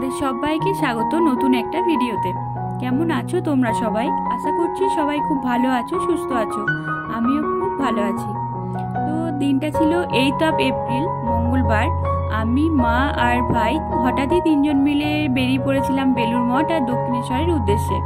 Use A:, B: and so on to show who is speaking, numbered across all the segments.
A: তোমাদের সবাইকে স্বাগত নতুন একটা ভিডিওতে। কেমন আছো তোমরা সবাই? আশা করছি সবাই খুব ভালো আছো, সুস্থ আছো। আমিও খুব ভালো আছি। তো দিনটা ছিল 8 এপ্রিল, মঙ্গলবার। আমি, মা আর ভাই হঠাৎই তিনজন মিলে বেরিয়ে পড়েছিলাম বেলুর মঠ আর দক্ষিণেশ্বরের উদ্দেশ্যে।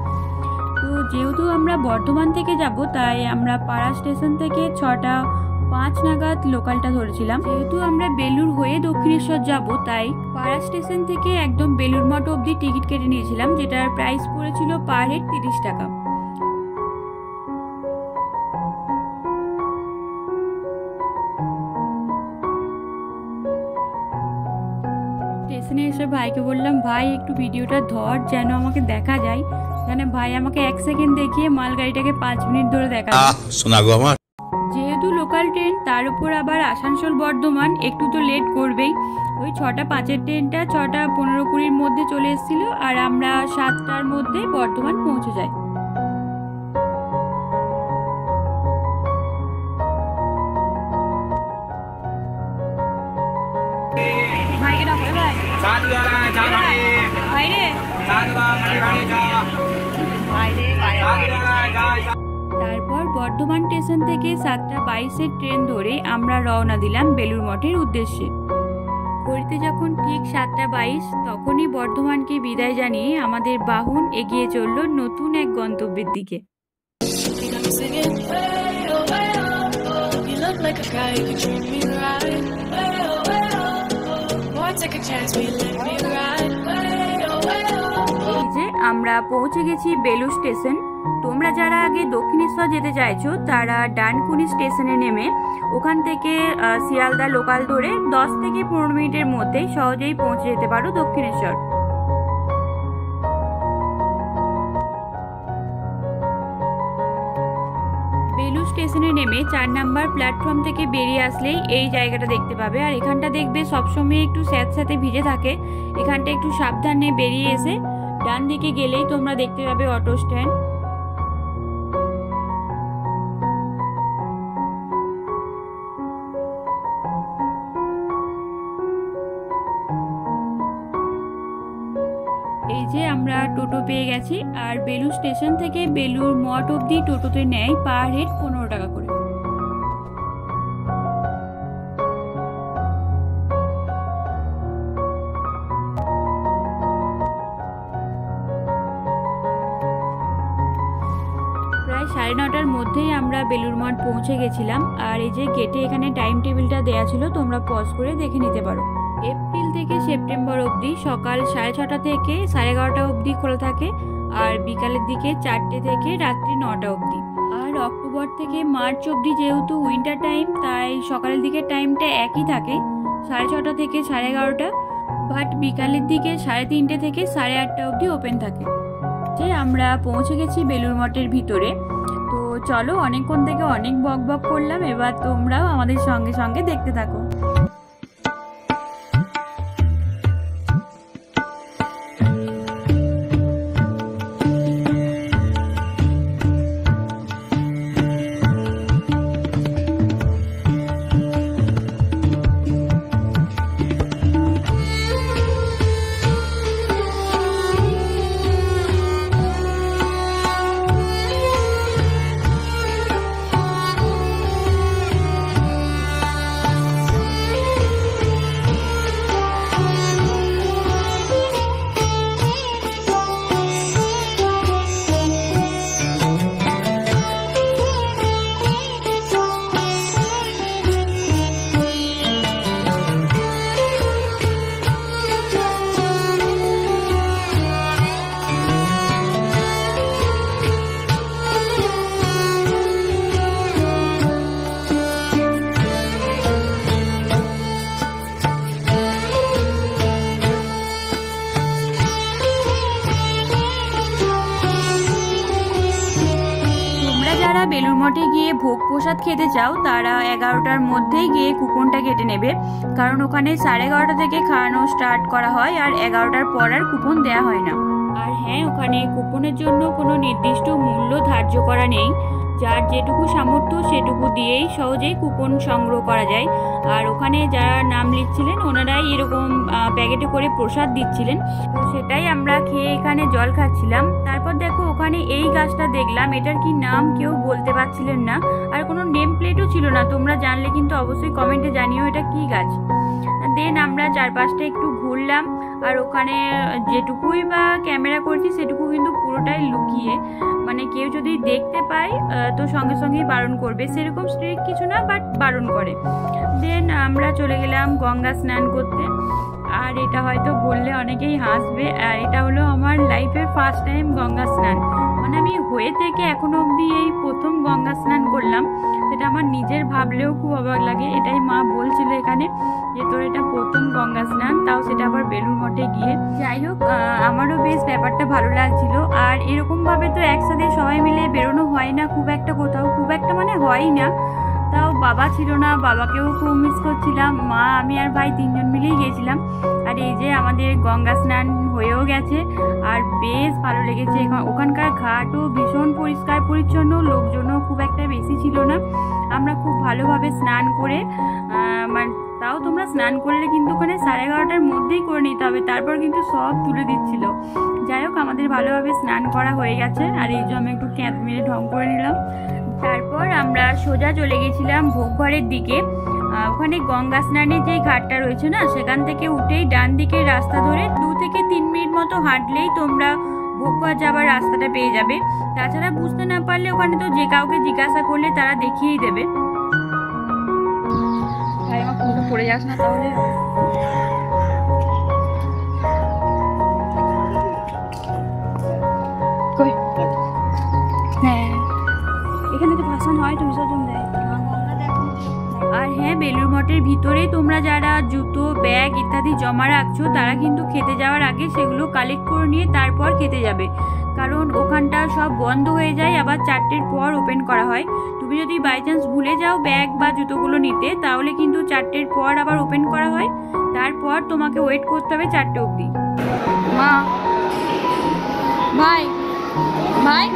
A: তো যেহেতু আমরা বর্ধমান থেকে যাব, তাই আমরা পাড়া স্টেশন থেকে 6:05 নাগাদ লোকালটা ধরেছিলাম। যেহেতু আমরা বেলুর হয়ে দক্ষিণেশ্বর যাব, তাই পাড়া স্টেশন থেকে একদম বেলুর মঠ অবধি টিকিট কেটে নিয়েছিলাম, যেটার প্রাইস পড়েছিল পার হেড 30 টাকা। স্টেশনে এসে ভাইকে বললাম, ভাই একটু ভিডিওটা ধর যেন আমাকে দেখা যায়। মানে ভাই আমাকে 1 সেকেন্ড দেখিয়ে মালগাড়িটাকে 5 মিনিট ধরে দেখা। যেহেতু লোকাল ট্রেন, তার উপর আবার আসানসোল বর্ধমান, একটু তো লেট করবেই। ওই 6:05 ট্রেনটা 6:15-20 মধ্যে চলে এসেছিল, আর আমরা 7টার মধ্যে বর্ধমান পৌঁছে যাই। তারপর বর্ধমান স্টেশন থেকে 7:22 ট্রেন ধরে আমরা রওনা দিলাম বেলুর মঠের উদ্দেশ্যে। ঘড়িতে যখন ঠিক 7:22, তখনই বর্ধমানকে বিদায় জানিয়ে আমাদের বাহন এগিয়ে চলল নতুন এক গন্তব্যের দিকে। এই যে আমরা পৌঁছে গেছি বেলুর স্টেশন। তোমরা যারা আগে দক্ষিণেশ্বর যেতে চাইছো, তারা ডানকুনি স্টেশনে নেমে ওখান থেকে শিয়ালদা লোকাল ধরে 10 থেকে 15 মিনিটের মধ্যেই সহজেই পৌঁছে যেতে পারো দক্ষিণেশ্বর। বেলুর স্টেশনে নেমে 4 নাম্বার প্ল্যাটফর্ম থেকে বেরিয়ে আসলেই এই জায়গাটা দেখতে পাবে। আর এখানটা দেখবে সবসময় একটু স্যাঁতস্যাঁতে ভিজে থাকে। এখানটা একটু সাবধানে বেরিয়ে এসে ডান দিকে গেলেই তোমরা দেখতে পাবে অটো স্ট্যান্ড। এই যে আমরা টোটো পেয়ে গেছি, আর বেলুর স্টেশন থেকে বেলুর মঠ অবধি টোটোতে নেয় পার হেড 15 টাকা করে। প্রায় 9:30টার মধ্যেই আমরা বেলুর মঠ পৌঁছে গেছিলাম। আর এই যে গেটে এখানে টাইম টেবিলটা দেয়া ছিল, তোমরা পজ করে দেখে নিতে পারো। এপ্রিল থেকে সেপ্টেম্বর অবধি সকাল 6:30 থেকে 11:30 অবধি খোলা থাকে, আর বিকালের দিকে 4টে থেকে রাত্রি 9টা অবধি। আর অক্টোবর থেকে মার্চ অবধি যেহেতু উইন্টার টাইম, তাই সকালের দিকে টাইমটা একই থাকে, 6:30 থেকে 11:30। বাট বিকালের দিকে 3:30 থেকে 8:30 অবধি ওপেন থাকে। যে আমরা পৌঁছে গেছি বেলুর মঠের ভিতরে। তো চলো, অনেকক্ষণ থেকে অনেক বক বক করলাম, এবার তোমরাও আমাদের সঙ্গে সঙ্গে দেখতে থাকো। যারা বেলুর মঠে গিয়ে ভোগ প্রসাদ খেতে চাও, তারা 11টার মধ্যেই গিয়ে কুপনটা কেটে নেবে, কারণ ওখানে 11:30 থেকে খাওয়ানো স্টার্ট করা হয়, আর 11টার পর আর কুপন দেওয়া হয় না। আর হ্যাঁ, ওখানে কুপনের জন্য কোনো নির্দিষ্ট মূল্য ধার্য করা নেই। যার যেটুকু সামর্থ্য সেটুকু দিয়েই সহজেই কুপন সংগ্রহ করা যায়। আর ওখানে যারা নাম লিখছিলেন ওনারাই এরকম প্যাকেটে করে প্রসাদ দিচ্ছিলেন, তো সেটাই আমরা খেয়ে এখানে জল খাচ্ছিলাম। তারপর দেখো ওখানে এই গাছটা দেখলাম, এটার কি নাম কেউ বলতে পারছিলেন না, আর কোনো নেম প্লেটও ছিল না। তোমরা জানলে কিন্তু অবশ্যই কমেন্টে জানিও এটা কি গাছ। দেন আমরা চারপাশটা একটু ঘুরলাম, আর ওখানে যেটুকুই বা ক্যামেরা করছি সেটুকু কিন্তু পুরোটাই লুকিয়ে, মানে কেউ যদি দেখতে পায় তো সঙ্গে সঙ্গেই বারণ করবে, সেরকম স্ট্রিক্ট কিছু না, বাট বারণ করে। দেন আমরা চলে গেলাম গঙ্গা স্নান করতে। আর এটা হয়তো বললে অনেকেই হাসবে, আর এটা হলো আমার লাইফের ফার্স্ট টাইম গঙ্গা স্নান। মানে আমি হয়ে থেকে এখনো অবধি এই প্রথম গঙ্গা স্নান করলাম, সেটা আমার নিজের ভাবলেও খুব অবাক লাগে। এটাই মা বলছিল এখানে যে তোর এটা প্রথম গঙ্গা স্নান, তাও সেটা আবার বেলুড় মঠে গিয়ে। যাই হোক, আমারও বেশ ব্যাপারটা ভালো লাগছিল। আর এরকমভাবে তো একসাথে সবাই মিলে বেরোনো হয় না খুব একটা, কোথাও খুব একটা মানে হয়ই না। তাও বাবা ছিল না, বাবাকেও খুব মিস করছিলাম। মা, আমি আর ভাই তিনজন মিলেই গেছিলাম। আর এই যে আমাদের গঙ্গা স্নান হয়েও গেছে, আর বেশ ভালো লেগেছে। ওখানকার ঘাটও ভীষণ পরিষ্কার পরিচ্ছন্ন, লোকজনও খুব একটা বেশি ছিল না। আমরা খুব ভালোভাবে স্নান করে, মানে তাও তোমরা স্নান করলে কিন্তু ওখানে 11:30টার মধ্যেই করে নিতে হবে, তারপর কিন্তু সব তুলে দিচ্ছিল। যাই হোক, আমাদের ভালোভাবে স্নান করা হয়ে গেছে। আর এই যে আমি একটু ক্যাঁত মেরে ঢং করে নিলাম। তারপর আমরা সোজা চলে গেছিলাম ভোগঘরের দিকে। ওখানে গঙ্গা স্নানের যে ঘাটটা রয়েছে না, সেখান থেকে উঠেই ডান দিকের রাস্তা ধরে 2 থেকে 3 মিনিট মতো হাঁটলেই তোমরা ভোগঘর যাবার রাস্তাটা পেয়ে যাবে। তাছাড়া বুঝতে না পারলে ওখানে তো যে কাউকে জিজ্ঞাসা করলে তারা দেখিয়েই দেবে। ভাই, আমার পুরো পড়ে যাস না তাহলে। হ্যাঁ, এখানে তো ভাসান হয়, তো বিসর্জন দেয়। আর হ্যাঁ, বেলুড় মঠের ভিতরে তোমরা যারা জুতো, ব্যাগ ইত্যাদি জমা রাখছো, তারা কিন্তু খেতে যাওয়ার আগে সেগুলো কালেক্ট করে নিয়ে তারপর খেতে যাবে, কারণ ওখানটা সব বন্ধ হয়ে যায়, আবার 4টের পর ওপেন করা হয়। তুমি যদি বাই চান্স ভুলে যাও ব্যাগ বা জুতোগুলো নিতে, তাহলে কিন্তু 4টের পর আবার ওপেন করা হয়। তারপর তোমাকে ওয়েট করতে হবে 4টে অবধি। মা, ভাই ভাই,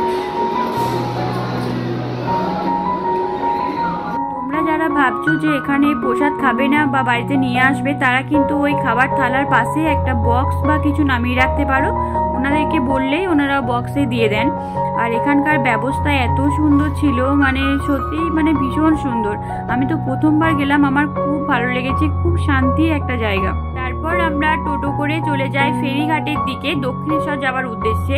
A: তোমরা যারা ভাবছো যে এখানে প্রসাদ খাবে না বা বাড়িতে নিয়ে আসবে, তারা কিন্তু ওই খাবার থালার পাশে একটা বক্স বা কিছু নামিয়ে রাখতে পারো। ওনাদেরকে বললেই ওনারা বক্সে দিয়ে দেন। আর এখানকার ব্যবস্থা এত সুন্দর ছিল, মানে সত্যিই মানে ভীষণ সুন্দর। আমি তো প্রথমবার গেলাম, আমার খুব ভালো লেগেছে, খুব শান্তির একটা জায়গা। তারপর আমরা টোটো করে চলে যাই ফেরিঘাটের দিকে দক্ষিণেশ্বর যাওয়ার উদ্দেশ্যে।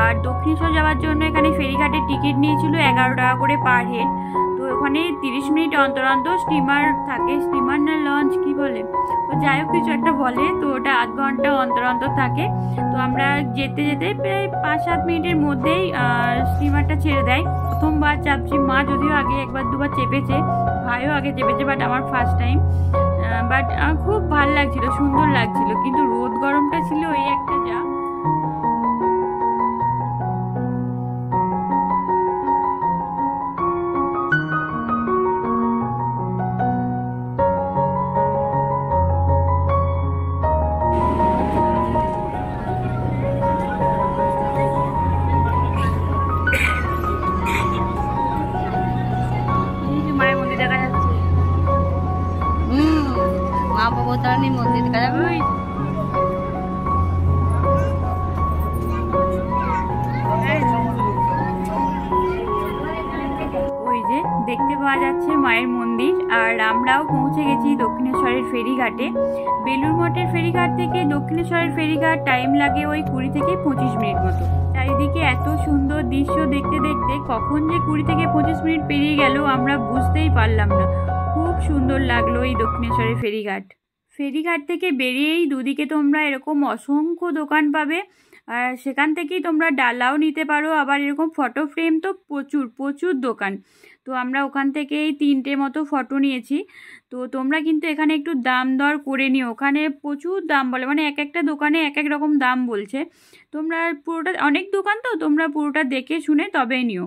A: আর দক্ষিণেশ্বর যাওয়ার জন্য এখানে ফেরিঘাটের টিকিট নিয়েছিল 11 টাকা করে পার হেড। তো ওখানে 30 মিনিট অন্তর অন্তর স্টিমার থাকে, স্টিমার না লঞ্চ কি বলে, তো যাই হোক কিছু একটা বলে, তো ওটা 8 ঘন্টা অন্তর অন্তর থাকে। তো আমরা যেতে যেতে প্রায় 5-7 মিনিটের মধ্যেই স্টিমারটা ছেড়ে দেয়। প্রথমবার চাপছি, মা যদিও আগে 1-2বার চেপেছে, ভাইও আগে চেপেছে, বাট আমার ফার্স্ট টাইম। বাট খুব ভালো লাগছিল, সুন্দর লাগছিল, কিন্তু রোদ গরমটা ছিল এই একটা যা। মায়ের মন্দির দেখা যাচ্ছে,
B: মা ভবতারিণী মন্দির দেখা যাবে।
A: ওই যে দেখতে পাওয়া যাচ্ছে মায়ের মন্দির। আর আমরাও পৌঁছে গেছি দক্ষিণেশ্বরের ফেরিঘাটে। বেলুড় মঠের ফেরিঘাট থেকে দক্ষিণেশ্বরের ফেরিঘাট টাইম লাগে ওই 20 থেকে 25 মিনিট মতো। চারিদিকে এত সুন্দর দৃশ্য দেখতে দেখতে কখন যে 20 থেকে 25 মিনিট পেরিয়ে গেল আমরা বুঝতেই পারলাম না। খুব সুন্দর লাগলো এই দক্ষিণেশ্বরের ফেরিঘাট। ফেরিঘাট থেকে বেরিয়েই দুদিকে তোমরা এরকম অসংখ্য দোকান পাবে, আর সেখান থেকেই তোমরা ডালাও নিতে পারো। আবার এরকম ফটো ফ্রেম তো প্রচুর প্রচুর দোকান। তো আমরা ওখান থেকেই 3টে মতো ফটো নিয়েছি। তো তোমরা কিন্তু এখানে একটু দাম দর করে নিও, ওখানে প্রচুর দাম বলে, মানে এক একটা দোকানে এক এক রকম দাম বলছে। তোমরা পুরোটা, অনেক দোকান তো, তোমরা পুরোটা দেখে শুনে তবে নিও।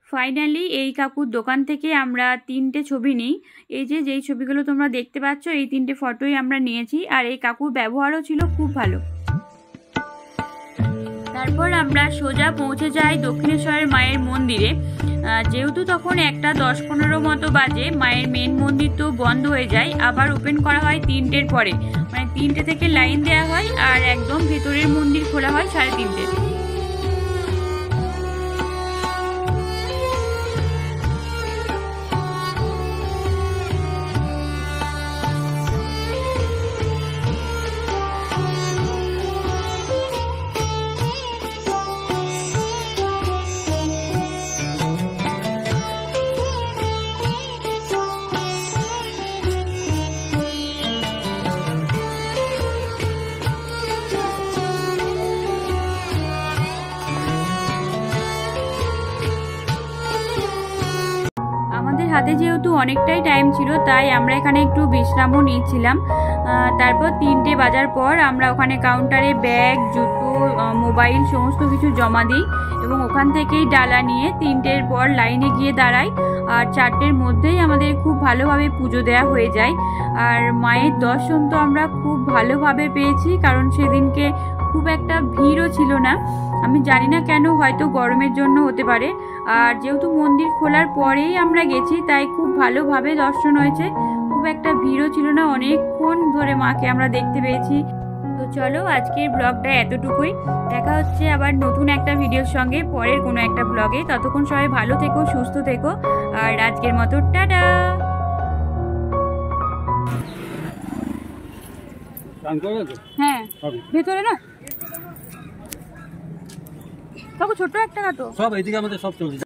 A: ফাইনালি এই কাকুর দোকান থেকে আমরা 3টে ছবি নিই। এই যে যেই ছবিগুলো তোমরা দেখতে পাচ্ছ, এই 3টে ফটোই আমরা নিয়েছি। আর এই কাকুর ব্যবহারও ছিল খুব ভালো। তারপর আমরা সোজা পৌঁছে যাই দক্ষিণেশ্বরের মায়ের মন্দিরে। যেহেতু তখন 1:10-15 মতো বাজে, মায়ের মেন মন্দির তো বন্ধ হয়ে যায়, আবার ওপেন করা হয় 3টের পরে, মানে 3টে থেকে লাইন দেওয়া হয় আর একদম ভেতরের মন্দির খোলা হয় 3:30। আমাদের হাতে যেহেতু অনেকটাই টাইম ছিল, তাই আমরা এখানে একটু বিশ্রামও নিচ্ছিলাম। তারপর 3টে বাজার পর আমরা ওখানে কাউন্টারে ব্যাগ, জুতো, মোবাইল সমস্ত কিছু জমা দিই এবং ওখান থেকেই ডালা নিয়ে 3টের পর লাইনে গিয়ে দাঁড়াই। আর 4টের মধ্যেই আমাদের খুব ভালোভাবে পুজো দেওয়া হয়ে যায়। আর মায়ের দর্শন তো আমরা খুব ভালোভাবে পেয়েছি, কারণ সেদিনকে খুব একটা ভিড়ও ছিল না। আমি জানি না কেন, হয়তো গরমের জন্য হতে পারে। আর যেহেতু মন্দির খোলার পরেই আমরা গেছি, তাই খুব ভালোভাবে দর্শন হয়েছে, খুব একটা ভিড়ও ছিল না, অনেকক্ষণ ধরে মাকে আমরা দেখতে পেয়েছি। তো চলো, আজকের ব্লগটা এতটুকুই। দেখা হচ্ছে আবার নতুন একটা ভিডিওর সঙ্গে পরের কোনো একটা ব্লগে। ততক্ষণ সবাই ভালো থেকো, সুস্থ থেকো। আর আজকের মতো টাটা। হ্যাঁ, ভেতরে না কাকু ছোট্ট একটা তো
C: সব এইদিকে আমাদের সব চলছে।